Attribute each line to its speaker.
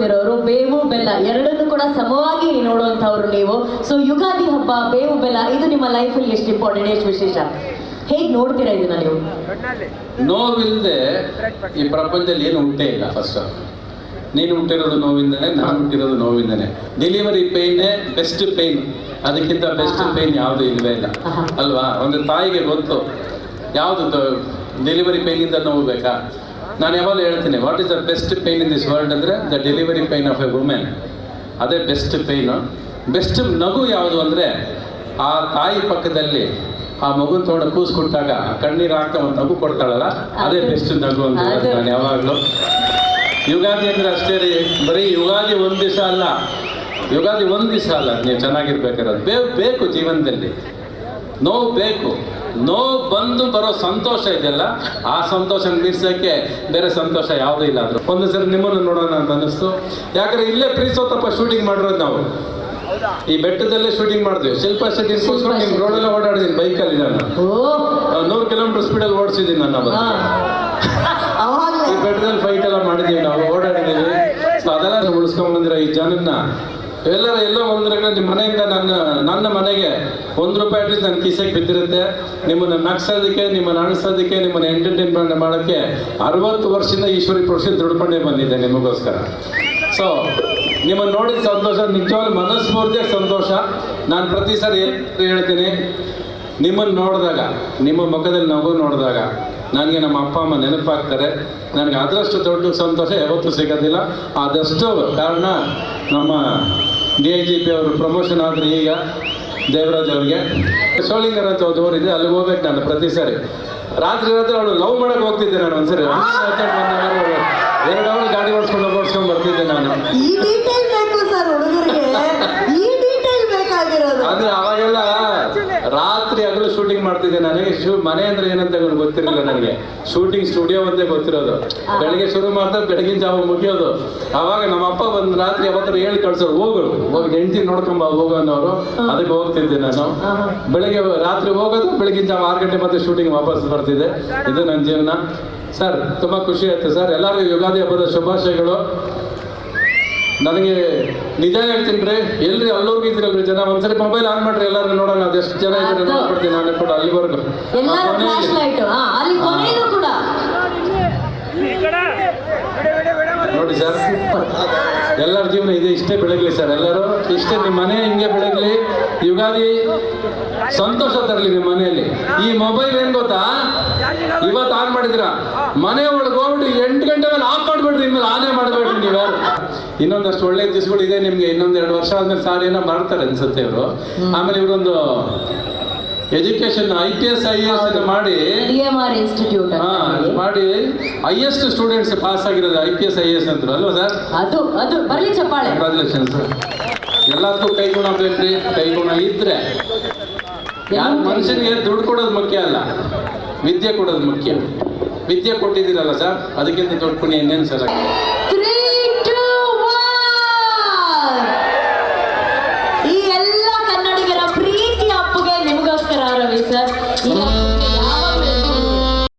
Speaker 1: ಇರೋರು ಬೇವು ಬೆಲ್ಲ ಎರಡನ್ನೂ ಕೂಡ ಸಮವಾಗಿ ನೋಡುವಂತವ್ರು ನೀವು. ಸೊ ಯುಗಾದಿ ಹಬ್ಬ, ಬೇವು ಬೆಲ್ಲ ಇದು ನಿಮ್ಮ ಲೈಫಲ್ಲಿ ಎಷ್ಟು ಇಂಪಾರ್ಟೆಂಟ್, ಎಷ್ಟು ವಿಶೇಷ, ಹೇಗೆ ನೋಡ್ತೀರಾ ಇದನ್ನ ನೀವು?
Speaker 2: ನೋವಿಲ್ಲದೆ ಈ ಪ್ರಪಂಚದಲ್ಲಿ ಏನು ಹುಟ್ಟೇ ಇಲ್ಲ. ಫಸ್ಟ್ ನೀನು ಹುಟ್ಟಿರೋದು ನೋವಿಂದನೇ, ನಾನು ಹುಟ್ಟಿರೋದು ನೋವಿಂದನೇ. ಡೆಲಿವರಿ ಪೇಯ್ನೇ ಬೆಸ್ಟ್ ಪೇಯ್ನ್, ಅದಕ್ಕಿಂತ ಬೆಸ್ಟ್ ಪೇಯ್ನ್ ಯಾವುದು ಇಲ್ಲವೇ ಇಲ್ಲ ಅಲ್ವಾ? ಒಂದು ತಾಯಿಗೆ ಗೊತ್ತು ಯಾವುದು ಡೆಲಿವರಿ ಪೇಯ್ನಿಂದ ನೋವು ಬೇಕಾ. ನಾನು ಯಾವಾಗ ಹೇಳ್ತೀನಿ, what is the best pain in this world ಅಂದರೆ the delivery pain of a women. ಅದೇ ಬೆಸ್ಟ್ ಪೇಯ್ನು. ಬೆಸ್ಟ್ ನಗು ಯಾವುದು ಅಂದರೆ ಆ ತಾಯಿ ಪಕ್ಕದಲ್ಲಿ ಆ ಮಗುನ ತೊಗೊಂಡು ಕೂಸ್ಕೊಟ್ಟಾಗ ಕಣ್ಣೀರು ಹಾಕ್ತಾ ಒಂದು ನಗು ಕೊಡ್ತಾಳಲ್ಲ, ಅದೇ ಬೆಸ್ಟ್ ನಗು ಅಂತ ಹೇಳ್ತೀನಿ ನಾನು ಯಾವಾಗಲೂ. ಯುಗಾದಿ ಅಂದರೆ ಅಷ್ಟೇ ರೀ, ಬರೀ ಯುಗಾದಿ ಒಂದು ದಿವಸ ಅಲ್ಲ, ಯುಗಾದಿ ಒಂದು ದಿವಸ ಅಲ್ಲ, ನೀವು ಚೆನ್ನಾಗಿರ್ಬೇಕಾದ್ರೆ ಬೇಕು ಜೀವನದಲ್ಲಿ. ನೋವು ಬೇಕು. ನೋವು ಬಂದು ಬರೋ ಸಂತೋಷ ಇದೆಯಲ್ಲ, ಆ ಸಂತೋಷ ಮೀರ್ಸೋಕ್ಕೆ ಬೇರೆ ಸಂತೋಷ ಯಾವುದೂ ಇಲ್ಲ. ಆದರೂ ಒಂದು ಸರಿ ನಿಮ್ಮನ್ನು ನೋಡೋಣ ಅಂತ ಅನ್ನಿಸ್ತು. ಯಾಕಂದ್ರೆ ಇಲ್ಲೇ ಪ್ರೀಸೋತಪ್ಪ ಶೂಟಿಂಗ್ ಮಾಡಿರೋದು ನಾವು, ಈ ಬೆಟ್ಟದಲ್ಲೇ ಶೂಟಿಂಗ್ ಮಾಡಿದ್ವಿ. ಶಿಲ್ಪಾ ಶೆಟ್ಟಿ ಕೂಸ್ಕೊಂಡು ನಿಮ್ಗೆ ರೋಡೆಲ್ಲ ಓಡಾಡಿದ್ದೀನಿ ಬೈಕಲ್ಲಿ. ನಾನು 100 ಕಿಲೋಮೀಟರ್ ಸ್ಪೀಡಲ್ಲಿ ಓಡಿಸಿದ್ದೀನಿ ನಾನು. ಈ ಬೆಟ್ಟದಲ್ಲಿ ಫೈಟ್ ಎಲ್ಲ ಮಾಡಿದ್ದೀವಿ ನಾವು, ಓಡಾಡಿದ್ದೀವಿ. ಸೊ ಅದೆಲ್ಲ ಉಳಿಸ್ಕೊಂಡ್ ಬಂದಿರೋ ಈ ಜನನ್ನ ಎಲ್ಲೋ ಒಂದ್ರೆ ನಿಮ್ಮ ಮನೆಯಿಂದ ನನ್ನ ಮನೆಗೆ ₹1 ಅಟ್ಲೀಸ್ಟ್ ನನ್ನ ಕಿಸೆಗೆ ಬಿದ್ದಿರುತ್ತೆ. ನಿಮ್ಮನ್ನು ನಗ್ಸೋದಕ್ಕೆ, ನಿಮ್ಮನ್ನು ಅಣಿಸೋದಕ್ಕೆ, ನಿಮ್ಮನ್ನು ಎಂಟರ್ಟೈನ್ಮೆಂಟ್ ಮಾಡೋಕ್ಕೆ 60 ವರ್ಷದಿಂದ ಈಶ್ವರಿ ಪ್ರೊಫೆಷನ್ ದುಡ್ಕೊಂಡೇ ಬಂದಿದ್ದೆ ನಿಮಗೋಸ್ಕರ. ಸೊ ನಿಮ್ಮನ್ನು ನೋಡಿದ ಸಂತೋಷ, ನಿಜವಾಗ್ಲೂ ಮನಸ್ಫೂರ್ತಿಯಾಗಿ ಸಂತೋಷ. ನಾನು ಪ್ರತಿ ಸಾರಿ ಹೇಳ್ತೀನಿ, ನಿಮ್ಮನ್ನು ನೋಡಿದಾಗ, ನಿಮ್ಮ ಮುಖದಲ್ಲಿ ನಗು ನೋಡಿದಾಗ ನನಗೆ ನಮ್ಮ ಅಪ್ಪ ಅಮ್ಮ ನೆನಪಾಗ್ತಾರೆ. ನನಗೆ ಅದರಷ್ಟು ದೊಡ್ಡ ಸಂತೋಷ ಯಾವತ್ತೂ ಸಿಗೋದಿಲ್ಲ. ಅದಷ್ಟು ಕಾರಣ ನಮ್ಮ DIGP ಅವರು ಪ್ರಮೋಷನ್ ಆದರೆ ಈಗ ದೇವರಾಜ್ ಅವ್ರಿಗೆ ಸೋಳಿಂಗರ್ ಅಂತ ಒಂದು ಊರಿದೆ, ಅಲ್ಲಿಗೆ ಹೋಗ್ಬೇಕು ನಾನು ಪ್ರತಿ ಸಾರಿ. ರಾತ್ರಿ ಅವಳು ಲವ್ ಮಾಡಕ್ಕೆ ಹೋಗ್ತಿದ್ದೆ ನಾನು. ಒಂದ್ಸರಿ 2 ಅವರ್ ಗಾಡಿ ಓಡಿಸ್ಕೊಂಡು ಬರ್ತಿದ್ದೆ ನಾನು. ಅಂದ್ರೆ ಅವಾಗೆಲ್ಲ ರಾತ್ರಿ ಹಗಲು ಶೂಟಿಂಗ್ ಮಾಡ್ತಿದ್ದೆ. ನನಗೆ ಮನೆ ಅಂದ್ರೆ ಏನಂತ ಗೊತ್ತಿರಲಿಲ್ಲ ನನಗೆ. ಶೂಟಿಂಗ್ ಸ್ಟುಡಿಯೋ ಒಂದೇ ಗೊತ್ತಿರೋದು. ಬೆಳಗ್ಗೆ ಶುರು ಮಾಡ್ತಾರೆ, ಬೆಳಗಿನ ಜಾವ ಮುಗಿಯೋದು. ಅವಾಗ ನಮ್ಮ ಅಪ್ಪ ಒಂದು ರಾತ್ರಿ ಯಾವತ್ತಾರು ಹೇಳಿ ಕಳ್ಸೋರು, ಹೋಗಿ ಹೆಂಡತಿ ನೋಡ್ಕೊಂಬ ಹೋಗೋ ಅನ್ನೋರು. ಅದಕ್ಕೆ ಹೋಗ್ತಿದ್ದೆ ನಾನು. ಬೆಳಗ್ಗೆ ರಾತ್ರಿ ಹೋಗೋದು, ಬೆಳಗಿನ ಜಾವ 6 ಗಂಟೆ ಮತ್ತೆ ಶೂಟಿಂಗ್ ವಾಪಸ್ ಬರ್ತಿದ್ದೆ. ಇದು ನನ್ನ ಜೀವನ. ಸರ್ ತುಂಬಾ ಖುಷಿ ಆಯ್ತು ಸರ್. ಎಲ್ಲರಿಗೂ ಯುಗಾದಿ ಹಬ್ಬದ ಶುಭಾಶಯಗಳು. ನನಗೆ ನಿಜ ಹೇಳ್ತೀನಿ ರೀ, ಎಲ್ರಿ ಅಲ್ಲೋರ್ಗೂ ಇದ್ರಲ್ರಿ ಜನ, ಒಂದ್ಸರಿ ಮೊಬೈಲ್ ಆನ್ ಮಾಡ್ರಿ ಎಲ್ಲರೂ ನೋಡೋಣ ಅದೆಷ್ಟು ಜನ ಇದ್ರೆ ನೋಡ್ಬಿಡ್ತೀನಿ ನಾನು ಕೂಡ ಅಲ್ಲಿವರೆಗೂ. ನೋಡಿ ಸರ್, ಎಲ್ಲರ ಜೀವನ ಇದೆ, ಇಷ್ಟೇ ಬೆಳಗ್ಲಿ ಸರ್. ಎಲ್ಲರೂ ಇಷ್ಟೇ, ನಿಮ್ಮ ಮನೆ ಹಿಂಗೆ ಬೆಳಗ್ಲಿ. ಯುಗಾದಿ ಸಂತೋಷ ತರಲಿ ನಿಮ್ಮ ಮನೆಯಲ್ಲಿ. ಈ ಮೊಬೈಲ್ ಏನ್ ಗೊತ್ತಾ, ಇವತ್ತು ಆನ್ ಮಾಡಿದಿರ, ಮನೆ ಒಳಗೆ ಹೋಗ್ಬಿಟ್ಟು 8 ಗಂಟೆ ಮೇಲೆ ಆಫ್ ಮಾಡ್ಬಿಡ್ರಿ. ಇನ್ಮೇಲೆ ಆನೇ ಮಾಡಬೇಡ್ರಿ ನೀವ್ಯಾರು. ಇನ್ನೊಂದಷ್ಟು ಒಳ್ಳೆ ದಿವಸಗಳಿದೆ ನಿಮ್ಗೆ. ಇನ್ನೊಂದು 2 ವರ್ಷ ಆದ್ಮೇಲೆ ಸಾರಿ ಏನೋ ಮಾಡ್ತಾರೆ ಅನ್ಸುತ್ತೆ ಇವರು. ಆಮೇಲೆ ಇವರೊಂದು ಎಜುಕೇಶನ್ IPS IAS ಮಾಡಿ
Speaker 1: ಇನ್ಸ್ಟಿಟ್ಯೂಟ್
Speaker 2: ಮಾಡಿ ಹೈಯೆಸ್ಟ್ ಸ್ಟೂಡೆಂಟ್ಸ್ ಪಾಸ್ ಆಗಿರೋದು IPS IAS ಅಂದ್ರು ಅಲ್ವಾ ಸರ್?
Speaker 1: ಅದು ಬರ್ಲಿ ಚಪ್ಪಾಳೆ.
Speaker 2: Congratulation sir. ಎಲ್ಲದಕ್ಕೂ ಕೈಗುಣ ಬೇಕ್ರಿ. ಕೈಗುಣ ಇದ್ರೆ ಯಾರು ಮನುಷ್ಯನಿಗೆ ದುಡ್ಡು ಕೊಡೋದು ಮುಖ್ಯ ಅಲ್ಲ, ವಿದ್ಯೆ ಕೊಡೋದು ಮುಖ್ಯ. ವಿದ್ಯೆ ಕೊಟ್ಟಿದ್ದೀರಲ್ಲ ಸರ್, ಅದಕ್ಕಿಂತ ದೊಡ್ಡ ಪುಣ್ಯ ಇನ್ನೇನು ಸರ್.